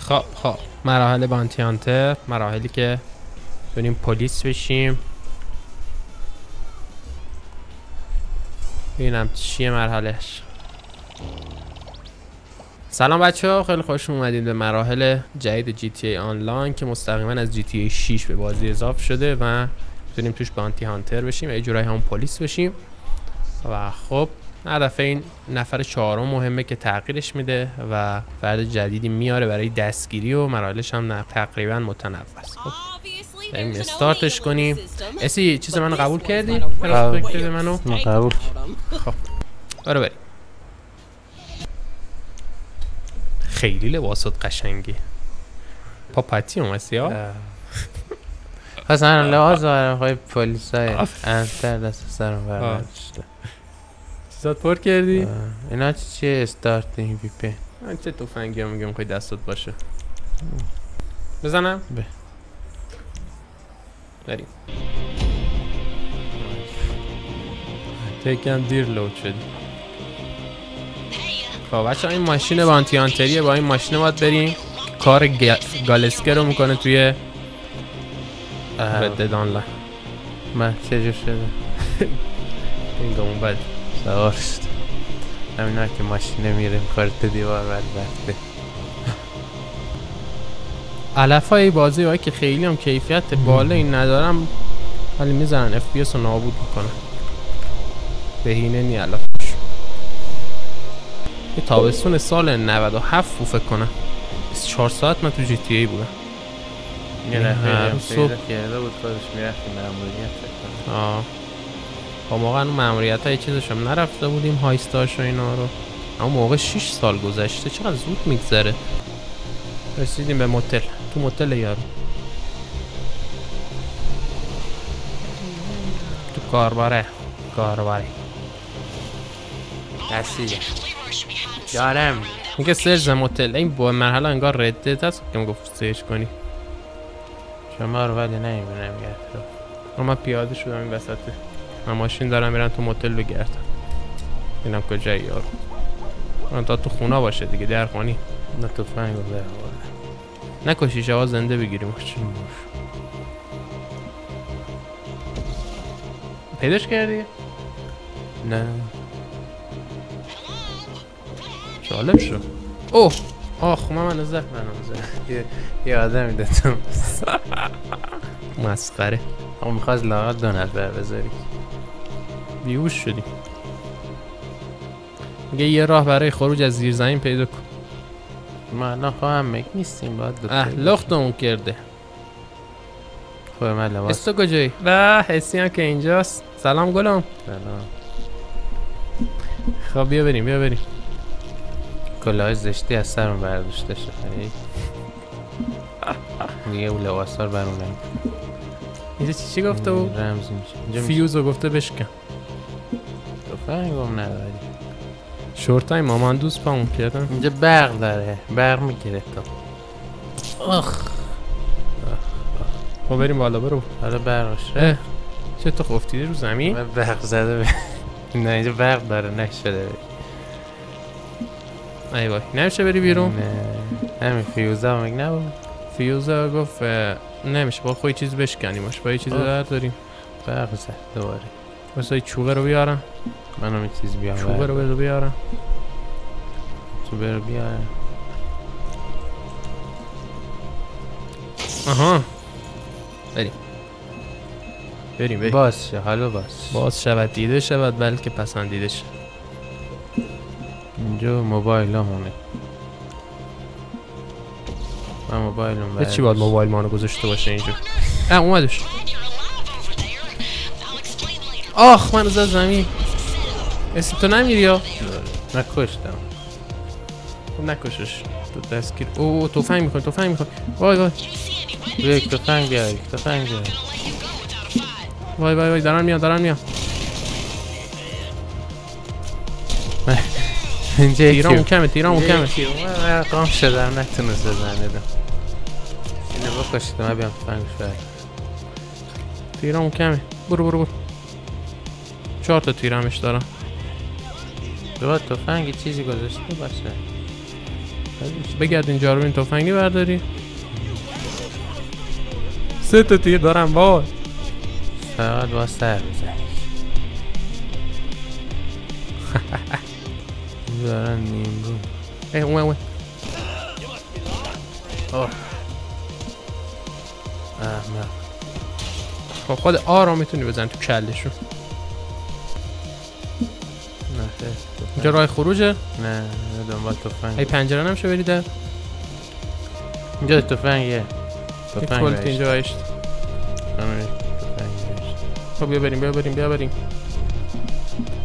خب مراحل بانتی هانتر، مراحلی که بریم پلیس بشیم. ببینم چیه مرحلهش. سلام بچه‌ها، خیلی خوش اومدید به مراحل جدید GTA آنلاین که مستقیما از GTA 6 به بازی اضافه شده و میتونیم توش بانتی هانتر بشیم و یه جورایی همون پلیس بشیم. و خب هدف این نفر چهارم مهمه که تغییرش میده و فرد جدیدی میاره برای دستگیری و مراحلش هم تقریبا متنوع است. خب بریم استارتش کنیم. اسی چیز منو قبول کردی؟ رسپکت منو قبول. خب برو بریم. خیلی لباسات قشنگی. پاپاتی اومسی ها؟ اصلا لحاظ دارم خواهی پولیس های انتر دست سرم برداشته. چیزات پر کردی؟ اینا چیه استارتینگ وی پی؟ من چه توفنگی هم میگم خواهی دستات باشه. بزنم؟ بریم. تکم دیر لود شدی. خب بچه این ماشین بانتی هانتریه، با این ماشین باید بریم کار گالسکه رو میکنه توی رد دد آنلاین. من چجور شده؟ این گمون بد سوار شد همینا که ماشینه میریم کارت دیوار بدبخته. علف های بازی هایی که خیلی هم کیفیت بالایی ندارم ولی میزنن FPS رو نابود میکنن. بهینه نی علفش. یه تابستون سال 97 فکر کنم 24 ساعت من تو GTA بودم. یه نفر پیدا کرده بود خودش میرفتیم مأموریت فکر کنم. با موقع مأموریت های چیزش هم نرفته بودیم، هایستاش و اینا رو. اما موقع 6 سال گذشته، چقدر زود میگذره. رسیدیم به موتل. تو موتل یارو تو کارباره هستی یارم میگه سرز موتل. این با مرحله انگار ردت هست که میگفت سرچ کنی. شما رو ولی نمیبینم گرد رو. من پیاده شدم این وسطه. من ماشین دارم میرن تو موتل بگردم ببینم کجایی یارو. من تا تو خونه باشه دیگه، در خونی نه توفنگ رو بره نکشیش آقا، زنده بگیریم. پیداش کردی؟ نه جالب شد. اوه آخ من نظر یه آدمی دادم مسخره. اما میخواست لاغت 2 نفر بذاری بیهوش شدیم. میگه یه راه برای خروج از زیر زمین پیدا کن. ما الان خواهم مک نیستیم باید لختمون کرده. خواه من لباس استو کجایی؟ و حسی هم که اینجاست. سلام گلم. سلام. خب بیا بریم کلاه زشتی از سرم برداشته شد دیگه اون لباس ها رو برونم. اینجا چی گفته بود؟ رمز میشه فیوز رو گفته بشکن. توفنگم نداری. شورتای مامان دوست پامون کردم. اینجا برق داره، برق میگیره تو. خب بریم بالا. برو حالا برقش چه تو افتیدی رو زمین؟ من برق زده نه اینجا برق داره نشده. ای وای نمیشه بری بیرون؟ نه همین فیوزا هم نبود. فیوزا گفت نمیشه با خودی چیز بشکنیمش. با یه چیز در داریم. برق زد دوباره. واسه چوبه رو بیارم. منم این چیز بیارم. چوبه رو بیارم. چوبه رو بیارم. آها بریم باز شه حالا باز شود دیده شود بلکه پسندیده شد. اینجا موبایل همونه. من موبایلم چی باید موبایل مانو گذاشته باشه اینجا؟ اومدش. آخ من زد زمین. اسم تو نمیری یا؟ نکشتم. خب نکشش تو دستگیر. اوه توفنگ میخوای. وای یک توفنگ بیار. وای دارن میان. تیرامون کمه. من قام شدم نتونست بزنیدم. اینو بکشتم من بیام توفنگش برد. تیرامون کمه. برو 4 تا تیرامش دارم. دوباره توفنگ چیزی گذاشته باشه. بگرد اینجا رو این تفنگی برداری. 3 تا تیر دارم با فقط با سر بزنی. دارن نیمرو. اوه احمد. خب خود آرام میتونی بزن تو کلشون. نه اینجا راه خروجه؟ نه دنبال تفنگ. ای پنجره نمیشه بری در؟ اینجا تفنگه. یک تفنگ کلت بهشت. اینجا هشت. تفنگ بهشت. خب بیا بریم.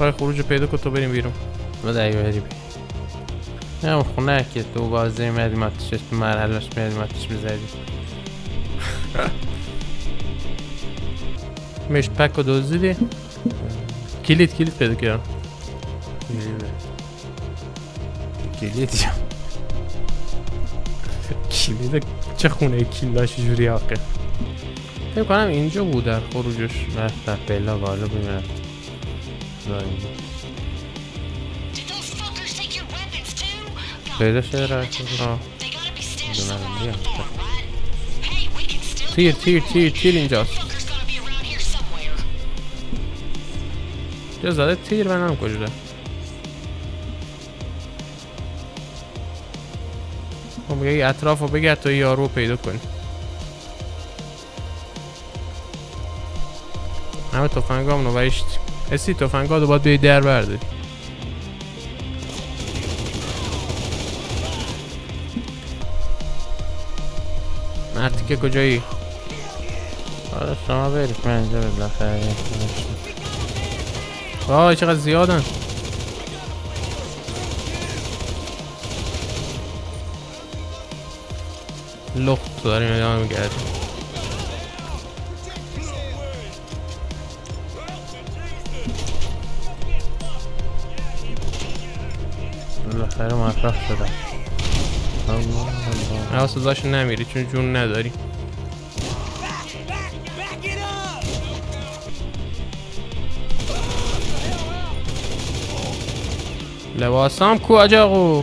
راه خروج پیدا کن تو بریم بیرون. باید اگه بری بی. نه اون خونه که تو بازی میدیم آتیشش تو مرحلش میدیم آتیش میزدی. مشت پک رو دزدیدی؟ کلید پیدا کردم. کلید چه خونه کلاش جوری آقه؟ فکر کنم اینجا بود در خروجش. رفتم پیلا بالا ببینم. پیدا شده راه تیر اینجاست. جا زده تیر و نم کجا ده. خب یه اطراف رو بگرد تا یارو رو پیدا کنی. همه تفنگ هم نوشت. اسی تفنگ ها دو باید بیایی در برداری. مرتیکه کجایی؟ آره شما برید من اینجا بالاخره وای چقدر زیادن. لخت داریم ادامه میگردیم. بالاخره موفق شدم. حواسش نمیری چون جون نداری. لباسام کو آجاقو.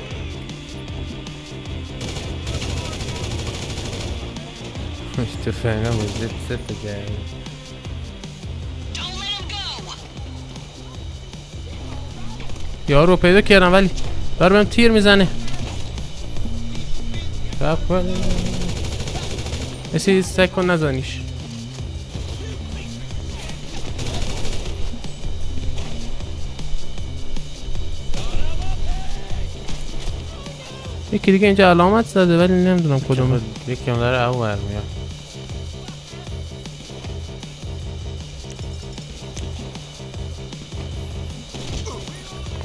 تفنگا بزید سه تا جایی. یارو پیدا کردم ولی داره بهم تیر میزنه. سب کنی اسی سکن نزنیش. یکی دیگه اینجا علامت زده ولی نمیدونم کدومه. یکی هم داره او برمیاد.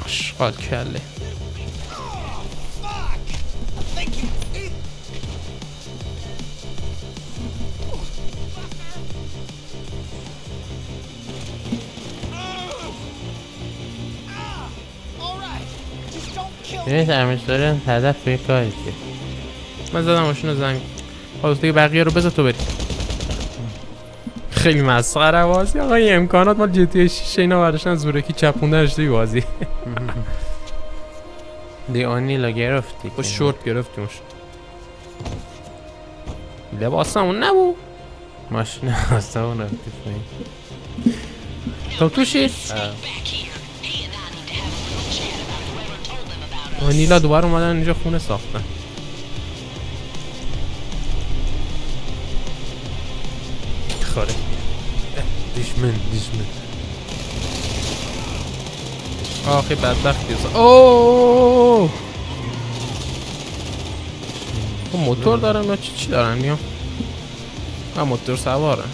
آشغال کله. ببینید امیرسوریان هدف به کاری که من زدم ماشین رو زمین. حالا دیگه بقیه رو بذار تو بری. خیلی مسخره بازی آقا. این امکانات مال جی تی 6 اینا برداشتن زورکی چپوندنش توی بازی. دی اونیلا گرفتی با شورت گرفتیمش. لباسمون نبود. ماشین آسمون رفتی پایین. تو توشی؟ اونیلا دوباره اومدن اینجا خونه ساختن. خوره دیشمن آخی بدبختی. اوه موتور دارن یا چی دارن میام؟ موتور سوارن.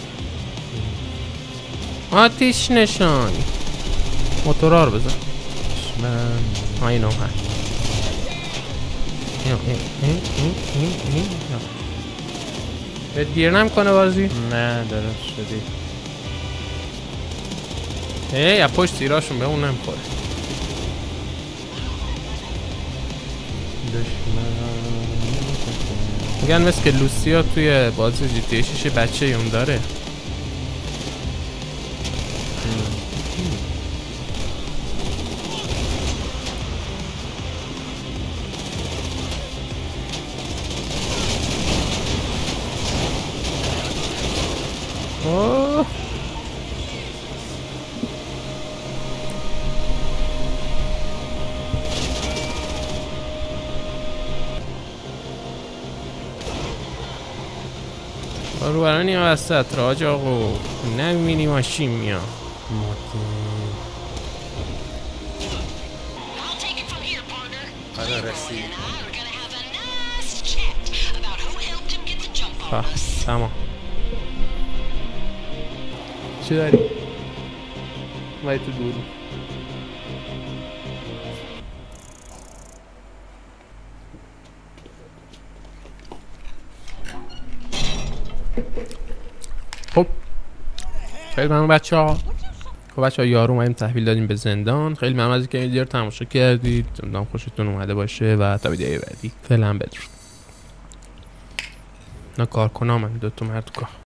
آتیش نشانی. موتورها رو بزن. اینو هست. بهت گیر نمیکنه بازی؟ نه درست شدی. از پشت تیراشون به اون نمیخوره. میگن مثل که لوسیا توی بازی جی تی 6 بچه اون داره. رو برانی وسط راج آقا نمیبینی ماشین میاد. تمام. چی داری؟ وای تو دورو. خب خیلی ممنون بچه‌ها. خب بچه‌ها یارو اومدیم تحویل دادیم به زندان. خیلی ممنون از اینکه این ویدیو رو تماشا کردید. امیدوارم خوشتون اومده باشه و تا ویدیو بعدی فعلا بدرود. نه کارکنام هم 2 تا مرد کار.